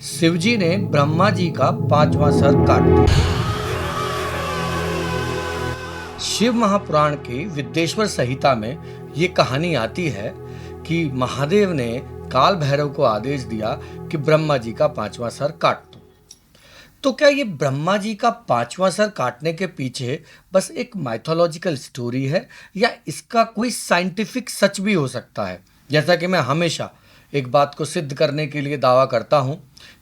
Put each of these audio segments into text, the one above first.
शिवजी ने ब्रह्मा जी का पांचवा सर काट दिया। शिव महापुराण की विद्येश्वर संहिता में ये कहानी आती है कि महादेव ने काल भैरव को आदेश दिया कि ब्रह्मा जी का पांचवा सर काट दो। तो क्या ये ब्रह्मा जी का पांचवा सर काटने के पीछे बस एक माइथोलॉजिकल स्टोरी है या इसका कोई साइंटिफिक सच भी हो सकता है? जैसा कि मैं हमेशा एक बात को सिद्ध करने के लिए दावा करता हूँ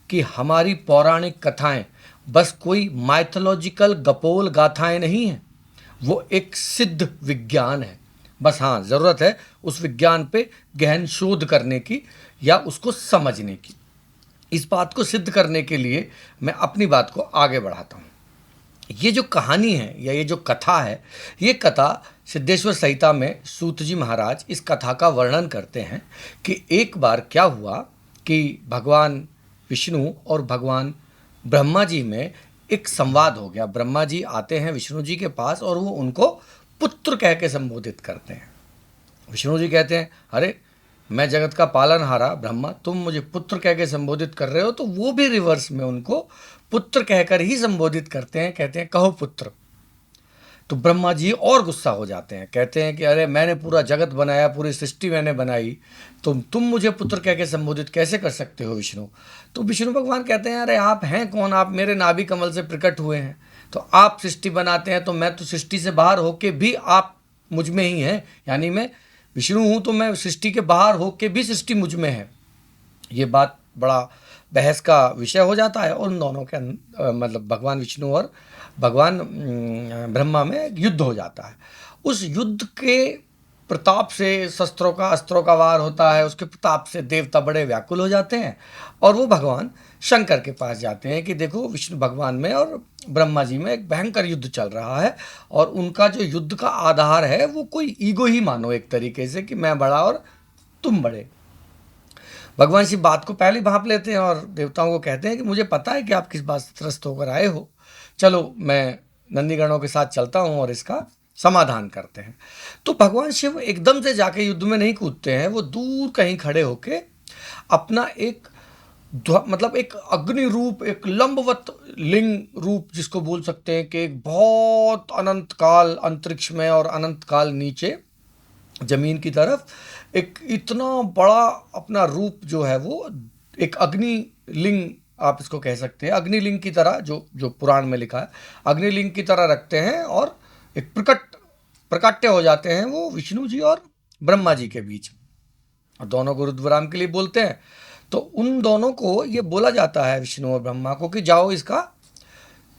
कि हमारी पौराणिक कथाएं बस कोई माइथोलॉजिकल गपोल गाथाएं नहीं हैं, वो एक सिद्ध विज्ञान है। बस हाँ, ज़रूरत है उस विज्ञान पे गहन शोध करने की या उसको समझने की। इस बात को सिद्ध करने के लिए मैं अपनी बात को आगे बढ़ाता हूँ। ये जो कहानी है या ये जो कथा है, ये कथा सिद्धेश्वर संहिता में सूत जी महाराज इस कथा का वर्णन करते हैं कि एक बार क्या हुआ कि भगवान विष्णु और भगवान ब्रह्मा जी में एक संवाद हो गया। ब्रह्मा जी आते हैं विष्णु जी के पास और वो उनको पुत्र कह के संबोधित करते हैं। विष्णु जी कहते हैं, अरे मैं जगत का पालनहारा ब्रह्मा, तुम मुझे पुत्र कह के संबोधित कर रहे हो। तो वो भी रिवर्स में उनको पुत्र कहकर ही संबोधित करते हैं, कहते हैं कहो पुत्र। तो ब्रह्मा जी और गुस्सा हो जाते हैं, कहते हैं कि अरे मैंने पूरा जगत बनाया, पूरी सृष्टि मैंने बनाई, तुम मुझे पुत्र कह के संबोधित कैसे कर सकते हो विष्णु? तो विष्णु भगवान कहते हैं, अरे आप हैं कौन? आप मेरे नाभि कमल से प्रकट हुए हैं, तो आप सृष्टि बनाते हैं, तो मैं तो सृष्टि से बाहर होके भी आप मुझ में ही हैं, यानी मैं विष्णु हूँ तो मैं सृष्टि के बाहर होके भी सृष्टि मुझ में है। ये बात बड़ा बहस का विषय हो जाता है और उन दोनों के मतलब भगवान विष्णु और भगवान ब्रह्मा में युद्ध हो जाता है। उस युद्ध के प्रताप से शस्त्रों का अस्त्रों का वार होता है, उसके प्रताप से देवता बड़े व्याकुल हो जाते हैं और वो भगवान शंकर के पास जाते हैं कि देखो विष्णु भगवान में और ब्रह्मा जी में एक भयंकर युद्ध चल रहा है और उनका जो युद्ध का आधार है वो कोई ईगो ही मानो एक तरीके से कि मैं बड़ा और तुम बड़े। भगवान शिव बात को पहले भांप लेते हैं और देवताओं को कहते हैं कि मुझे पता है कि आप किस बात से त्रस्त होकर आए हो, चलो मैं नंदीगणों के साथ चलता हूँ और इसका समाधान करते हैं। तो भगवान शिव एकदम से जाके युद्ध में नहीं कूदते हैं, वो दूर कहीं खड़े होके अपना एक मतलब एक अग्नि रूप, एक लंबवत लिंग रूप जिसको बोल सकते हैं कि एक बहुत अनंत काल अंतरिक्ष में और अनंत काल नीचे जमीन की तरफ एक इतना बड़ा अपना रूप जो है वो एक अग्नि लिंग आप इसको कह सकते हैं, अग्निलिंग की तरह जो पुराण में लिखा है अग्निलिंग की तरह रखते हैं और एक प्रकट्य हो जाते हैं वो विष्णु जी और ब्रह्मा जी के बीच और दोनों को रुद्रराम के लिए बोलते हैं। तो उन दोनों को ये बोला जाता है विष्णु और ब्रह्मा को कि जाओ इसका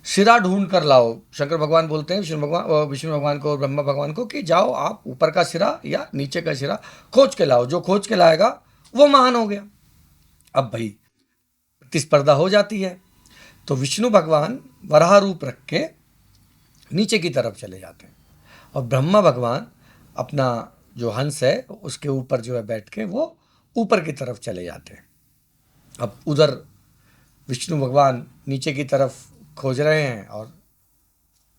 सिरा ढूंढ कर लाओ। शंकर भगवान बोलते हैं विष्णु भगवान को और ब्रह्मा भगवान को कि जाओ आप ऊपर का सिरा या नीचे का सिरा खोज के लाओ, जो खोज के लाएगा वो महान हो गया। अब भाई प्रतिस्पर्धा हो जाती है, तो विष्णु भगवान वराह रूप रख के नीचे की तरफ चले जाते हैं और ब्रह्मा भगवान अपना जो हंस है उसके ऊपर जो है बैठ के वो ऊपर की तरफ चले जाते हैं। अब उधर विष्णु भगवान नीचे की तरफ खोज रहे हैं और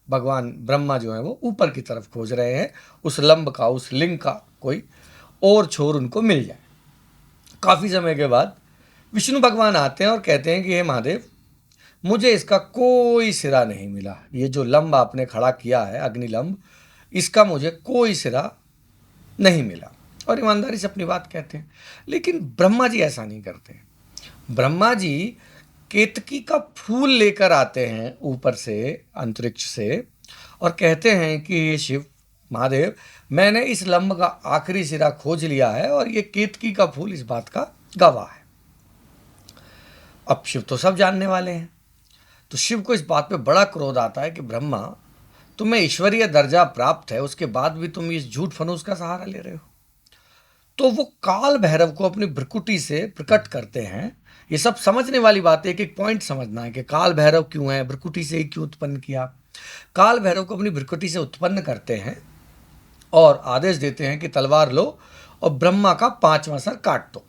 भगवान ब्रह्मा जो है वो ऊपर की तरफ खोज रहे हैं, उस लंब का, उस लिंग का कोई और छोर उनको मिल जाए। काफ़ी समय के बाद विष्णु भगवान आते हैं और कहते हैं कि हे महादेव, मुझे इसका कोई सिरा नहीं मिला, ये जो लंब आपने खड़ा किया है अग्निलंब, इसका मुझे कोई सिरा नहीं मिला। और ईमानदारी से अपनी बात कहते हैं। लेकिन ब्रह्मा जी ऐसा नहीं करते। ब्रह्मा जी केतकी का फूल लेकर आते हैं ऊपर से अंतरिक्ष से और कहते हैं कि ये शिव महादेव, मैंने इस लंब का आखिरी सिरा खोज लिया है और ये केतकी का फूल इस बात का गवाह है। अब शिव तो सब जानने वाले हैं, तो शिव को इस बात पे बड़ा क्रोध आता है कि ब्रह्मा, तुम्हें ईश्वरीय दर्जा प्राप्त है, उसके बाद भी तुम इस झूठ फनूस का सहारा ले रहे हो। तो वो काल भैरव को अपनी भ्रकुटी से प्रकट करते हैं। ये सब समझने वाली बात है, एक एक पॉइंट समझना है कि काल भैरव क्यों है, भ्रकुटी से ही क्यों उत्पन्न किया। काल भैरव को अपनी भ्रकुटी से उत्पन्न करते हैं और आदेश देते हैं कि तलवार लो और ब्रह्मा का पांचवा सर काट दो।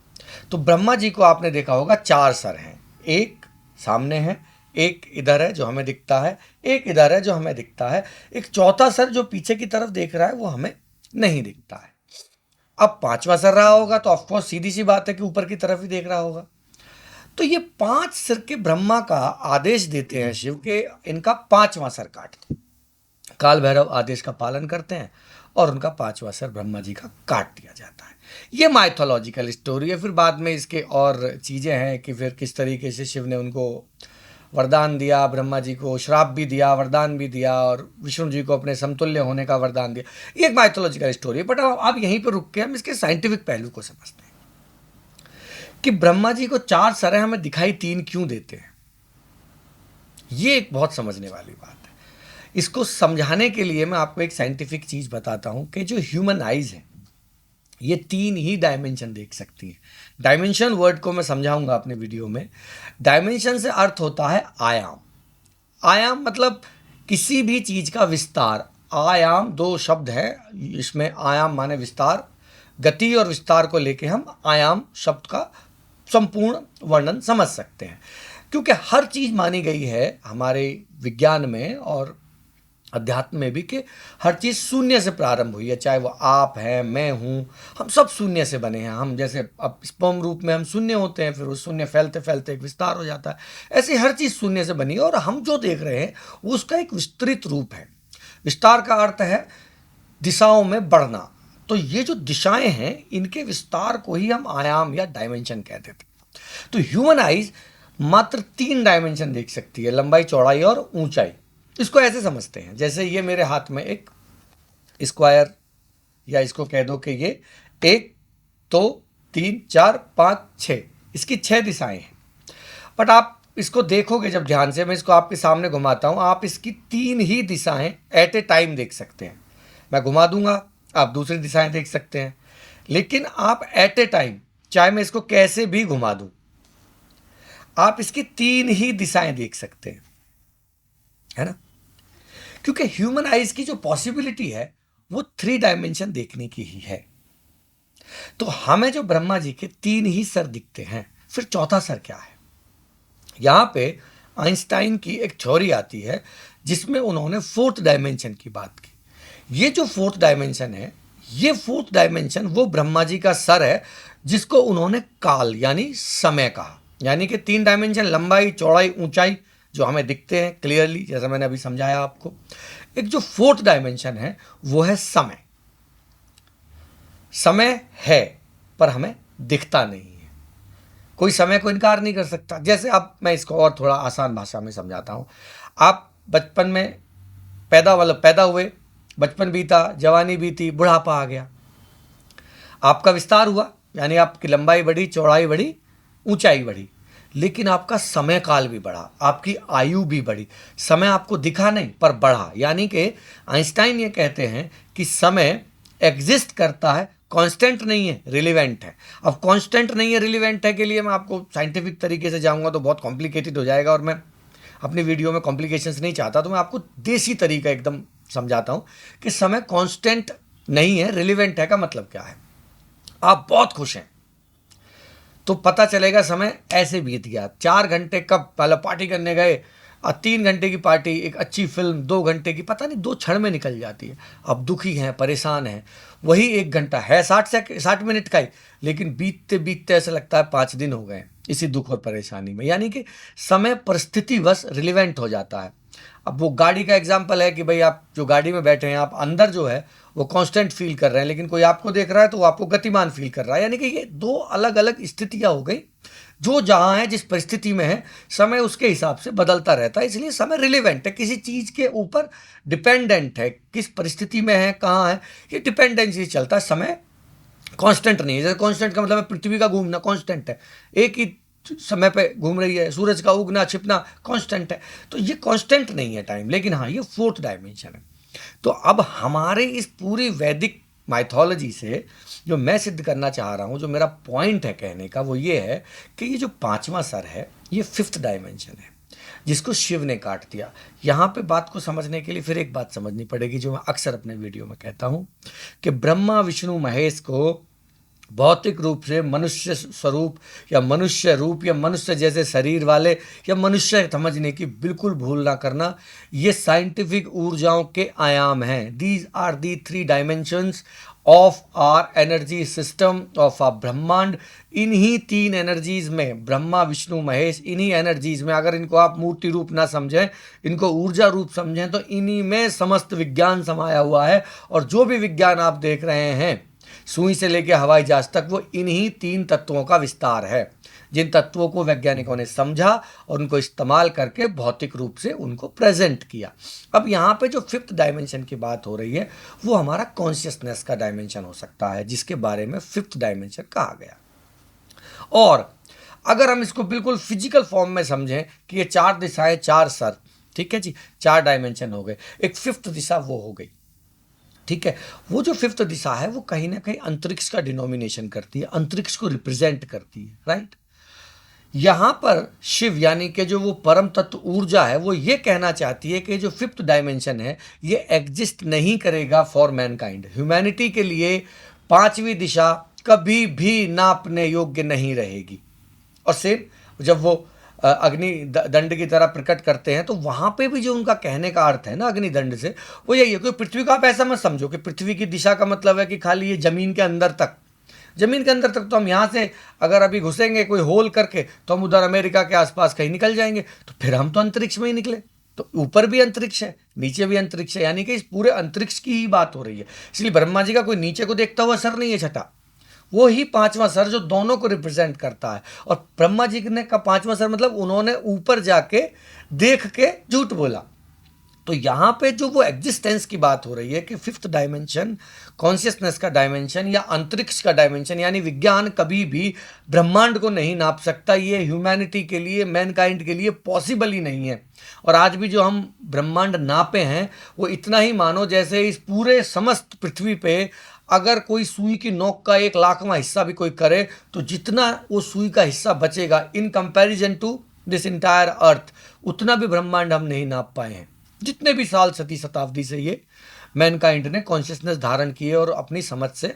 तो ब्रह्मा जी को आपने देखा होगा 4 सर हैं, एक सामने है, एक इधर है जो हमें दिखता है, एक इधर है जो हमें दिखता है, एक चौथा सर जो पीछे की तरफ देख रहा है वो हमें नहीं दिखता है। अब पांचवा सर रहा होगा तो ऑफकोर्स सीधी सी बात है कि ऊपर की तरफ ही देख रहा होगा। तो ये 5 सिर के ब्रह्मा का आदेश देते हैं शिव के इनका 5वां सर काट दो। काल भैरव आदेश का पालन करते हैं और उनका 5वां सर ब्रह्मा जी का काट दिया जाता है। ये माइथोलॉजिकल स्टोरी है। फिर बाद में इसके और चीज़ें हैं कि फिर किस तरीके से शिव ने उनको वरदान दिया, ब्रह्मा जी को श्राप भी दिया, वरदान भी दिया, और विष्णु जी को अपने समतुल्य होने का वरदान दिया। ये एक माइथोलॉजिकल स्टोरी है। बट अब यहीं पर रुक के हम इसके साइंटिफिक पहलू को समझते हैं कि ब्रह्मा जी को 4 सर हमें दिखाई 3 क्यों देते हैं। ये एक बहुत समझने वाली बात है। इसको समझाने के लिए मैं आपको एक साइंटिफिक चीज़ बताता हूँ कि जो ह्यूमन आइज है ये 3 ही डायमेंशन देख सकती है। डायमेंशन वर्ड को मैं समझाऊंगा अपने वीडियो में। डायमेंशन से अर्थ होता है आयाम। आयाम मतलब किसी भी चीज़ का विस्तार। आयाम 2 शब्द है इसमें। आयाम माने विस्तार, गति और विस्तार को लेके हम आयाम शब्द का संपूर्ण वर्णन समझ सकते हैं। क्योंकि हर चीज़ मानी गई है हमारे विज्ञान में और अध्यात्म में भी कि हर चीज़ शून्य से प्रारंभ हुई है। चाहे वो आप हैं, मैं हूँ, हम सब शून्य से बने हैं। हम जैसे अब स्पर्म रूप में हम शून्य होते हैं, फिर वो शून्य फैलते फैलते एक विस्तार हो जाता है। ऐसे हर चीज़ शून्य से बनी है और हम जो देख रहे हैं उसका एक विस्तृत रूप है। विस्तार का अर्थ है दिशाओं में बढ़ना। तो ये जो दिशाएं हैं इनके विस्तार को ही हम आयाम या डायमेंशन कहते थे। तो ह्यूमन आइज मात्र 3 डायमेंशन देख सकती है, लंबाई, चौड़ाई और ऊंचाई। इसको ऐसे समझते हैं जैसे ये मेरे हाथ में एक स्क्वायर, या इसको कह दो कि ये 1 2 3 4 5 6, इसकी 6 दिशाएं हैं। बट आप इसको देखोगे जब ध्यान से, मैं इसको आपके सामने घुमाता हूँ, आप इसकी 3 ही दिशाएं एट ए टाइम देख सकते हैं। मैं घुमा दूंगा, आप दूसरी दिशाएं देख सकते हैं। लेकिन आप एट ए टाइम, चाहे मैं इसको कैसे भी घुमा दूं, आप इसकी 3 ही दिशाएं देख सकते हैं, है ना। क्योंकि ह्यूमन आइज की जो पॉसिबिलिटी है वो 3 डायमेंशन देखने की ही है। तो हमें जो ब्रह्मा जी के 3 ही सर दिखते हैं, फिर चौथा सर क्या है। यहां पे आइंस्टाइन की एक थ्योरी आती है जिसमें उन्होंने 4th डायमेंशन की बात की। ये जो 4th डायमेंशन है, ये 4th डायमेंशन वो ब्रह्मा जी का सर है जिसको उन्होंने काल यानी समय कहा। यानी कि 3 डायमेंशन, लंबाई, चौड़ाई, ऊंचाई, जो हमें दिखते हैं क्लियरली, जैसा मैंने अभी समझाया आपको। एक जो 4th डायमेंशन है वो है समय। समय है पर हमें दिखता नहीं है। कोई समय को इनकार नहीं कर सकता। जैसे अब मैं इसको और थोड़ा आसान भाषा में समझाता हूँ। आप बचपन में पैदा हुए, बचपन बीता, जवानी बीती, बुढ़ापा आ गया, आपका विस्तार हुआ, यानी आपकी लंबाई बढ़ी, चौड़ाई बढ़ी, ऊंचाई बढ़ी, लेकिन आपका समय काल भी बढ़ा, आपकी आयु भी बढ़ी। समय आपको दिखा नहीं पर बढ़ा। यानी कि आइंस्टाइन ये कहते हैं कि समय एग्जिस्ट करता है, कांस्टेंट नहीं है, रिलेवेंट है। अब कांस्टेंट नहीं है, रिलेवेंट है के लिए मैं आपको साइंटिफिक तरीके से जाऊंगा तो बहुत कॉम्प्लिकेटेड हो जाएगा और मैं अपनी वीडियो में कॉम्प्लिकेशंस नहीं चाहता। तो मैं आपको देसी तरीका एकदम समझाता हूँ कि समय कांस्टेंट नहीं है, रिलेवेंट है का मतलब क्या है। आप बहुत खुश हैं तो पता चलेगा समय ऐसे बीत गया। 4 घंटे कब पहले पार्टी करने गए, 3 घंटे की पार्टी, एक अच्छी फिल्म 2 घंटे की, पता नहीं 2 क्षण में निकल जाती है। अब दुखी हैं, परेशान हैं, वही 1 घंटा है 60 मिनट का ही, लेकिन बीतते बीतते ऐसा लगता है 5 दिन हो गए इसी दुख और परेशानी में। यानी कि समय परिस्थितिवश रिलेवेंट हो जाता है। अब वो गाड़ी का एग्जाम्पल है कि भाई आप जो गाड़ी में बैठे हैं, आप अंदर जो है वो कांस्टेंट फील कर रहे हैं, लेकिन कोई आपको देख रहा है तो वो आपको गतिमान फील कर रहा है। यानी कि ये 2 अलग अलग स्थितियां हो गई। जो जहां है, जिस परिस्थिति में है, समय उसके हिसाब से बदलता रहता है। इसलिए समय रिलेवेंट है, किसी चीज़ के ऊपर डिपेंडेंट है, किस परिस्थिति में है, कहाँ है, ये डिपेंडेंसी चलता है। समय कांस्टेंट नहीं है। जैसे कांस्टेंट का मतलब है पृथ्वी का घूमना कांस्टेंट है, एक ही समय पे घूम रही है। सूरज का उगना छिपना कांस्टेंट है। तो ये कांस्टेंट नहीं है टाइम, लेकिन हाँ ये 4th डायमेंशन है। तो अब हमारे इस पूरी वैदिक माइथोलॉजी से जो मैं सिद्ध करना चाह रहा हूँ, जो मेरा पॉइंट है कहने का, वो ये है कि ये जो 5वां सर है ये 5th डायमेंशन है जिसको शिव ने काट दिया। यहाँ पे बात को समझने के लिए फिर एक बात समझनी पड़ेगी जो मैं अक्सर अपने वीडियो में कहता हूँ कि ब्रह्मा विष्णु महेश को भौतिक रूप से मनुष्य स्वरूप या मनुष्य रूप या मनुष्य जैसे शरीर वाले या मनुष्य समझने की बिल्कुल भूल ना करना। ये साइंटिफिक ऊर्जाओं के आयाम हैं। These are the 3 dimensions of our energy system of uh ब्रह्मांड। इन्हीं 3 एनर्जीज में ब्रह्मा विष्णु महेश, इन्हीं एनर्जीज में अगर इनको आप मूर्ति रूप ना समझें, इनको ऊर्जा रूप समझें, तो इन्हीं में समस्त विज्ञान समाया हुआ है। और जो भी विज्ञान आप देख रहे हैं सुई से लेकर हवाई जहाज तक, वो इन्हीं 3 तत्वों का विस्तार है, जिन तत्वों को वैज्ञानिकों ने समझा और उनको इस्तेमाल करके भौतिक रूप से उनको प्रेजेंट किया। अब यहाँ पे जो 5th डायमेंशन की बात हो रही है वो हमारा कॉन्शियसनेस का डायमेंशन हो सकता है, जिसके बारे में 5th डायमेंशन कहा गया। और अगर हम इसको बिल्कुल फिजिकल फॉर्म में समझें कि ये 4 दिशाएं, 4 सर, ठीक है जी, 4 डायमेंशन हो गए, एक 5th दिशा वो हो गई, ठीक है। वो जो 5th दिशा है वो कहीं ना कहीं अंतरिक्ष का डिनोमिनेशन करती है, अंतरिक्ष को रिप्रेजेंट करती है, राइट। यहां पर शिव यानी कि जो वो परम तत्व ऊर्जा है वो ये कहना चाहती है कि जो 5th डायमेंशन है ये एग्जिस्ट नहीं करेगा फॉर मैनकाइंड। ह्यूमैनिटी के लिए 5वीं दिशा कभी भी नापने योग्य नहीं रहेगी। और सेम जब वो अग्नि दंड की तरह प्रकट करते हैं तो वहां पे भी जो उनका कहने का अर्थ है ना अग्नि दंड से, वो यही है कि पृथ्वी को आप ऐसा मत समझो कि पृथ्वी की दिशा का मतलब है कि खाली ये जमीन के अंदर तक। जमीन के अंदर तक तो हम यहाँ से अगर अभी घुसेंगे कोई होल करके तो हम उधर अमेरिका के आसपास कहीं निकल जाएंगे, तो फिर हम तो अंतरिक्ष में ही निकले। तो ऊपर भी अंतरिक्ष है, नीचे भी अंतरिक्ष है, यानी कि इस पूरे अंतरिक्ष की ही बात हो रही है। इसलिए ब्रह्मा जी का कोई नीचे को देखता हुआ सर नहीं है छठा, वो ही 5वां सर जो दोनों को रिप्रेजेंट करता है। और ब्रह्मा जी ने का 5वां सर मतलब उन्होंने ऊपर जाके देख के झूठ बोला। तो यहाँ पे जो वो एग्जिस्टेंस की बात हो रही है कि 5th डायमेंशन कॉन्शियसनेस का डायमेंशन या अंतरिक्ष का डायमेंशन, यानी विज्ञान कभी भी ब्रह्मांड को नहीं नाप सकता। ये ह्यूमैनिटी के लिए, मैनकाइंड के लिए पॉसिबल ही नहीं है। और आज भी जो हम ब्रह्मांड नापे हैं वो इतना ही मानो जैसे इस पूरे समस्त पृथ्वी पे अगर कोई सुई की नोक का 1,00,000वां हिस्सा भी कोई करे तो जितना वो सुई का हिस्सा बचेगा in comparison to this entire earth, उतना भी ब्रह्मांड हम नहीं नाप पाए हैं। जितने भी साल सती शताब्दी से ये मैनकाइंड ने कॉन्शियसनेस धारण की है और अपनी समझ से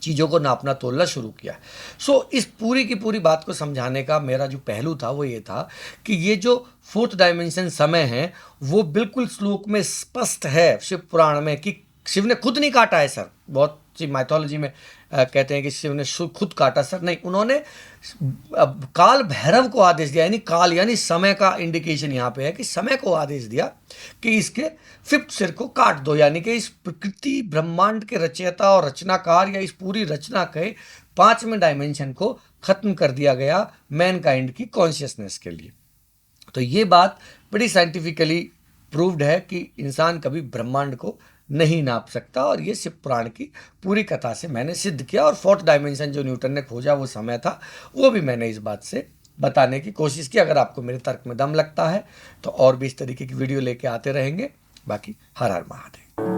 चीज़ों को नापना तोलना शुरू किया। सो इस पूरी की पूरी बात को समझाने का मेरा जो पहलू था वो ये था कि ये जो 4th डायमेंशन समय है वो बिल्कुल श्लोक में स्पष्ट है शिव पुराण में कि शिव ने खुद नहीं काटा है सर। बहुत सी माइथोलॉजी में कहते हैं कि शिव ने खुद काटा सर, नहीं, उन्होंने काल भैरव को आदेश दिया, यानी काल यानी समय का इंडिकेशन यहाँ पे है कि समय को आदेश दिया कि इसके 5th सिर को काट दो। यानी कि इस प्रकृति ब्रह्मांड के रचयिता और रचनाकार या इस पूरी रचना के 5वें डायमेंशन को खत्म कर दिया गया मैनकाइंड की कॉन्शियसनेस के लिए। तो ये बात बड़ी साइंटिफिकली प्रूव्ड है कि इंसान कभी ब्रह्मांड को नहीं नाप सकता, और ये शिव पुराण की पूरी कथा से मैंने सिद्ध किया। और 4th डायमेंशन जो न्यूटन ने खोजा वो समय था, वो भी मैंने इस बात से बताने की कोशिश की। अगर आपको मेरे तर्क में दम लगता है तो और भी इस तरीके की वीडियो लेके आते रहेंगे। बाकी हर हर महादेव।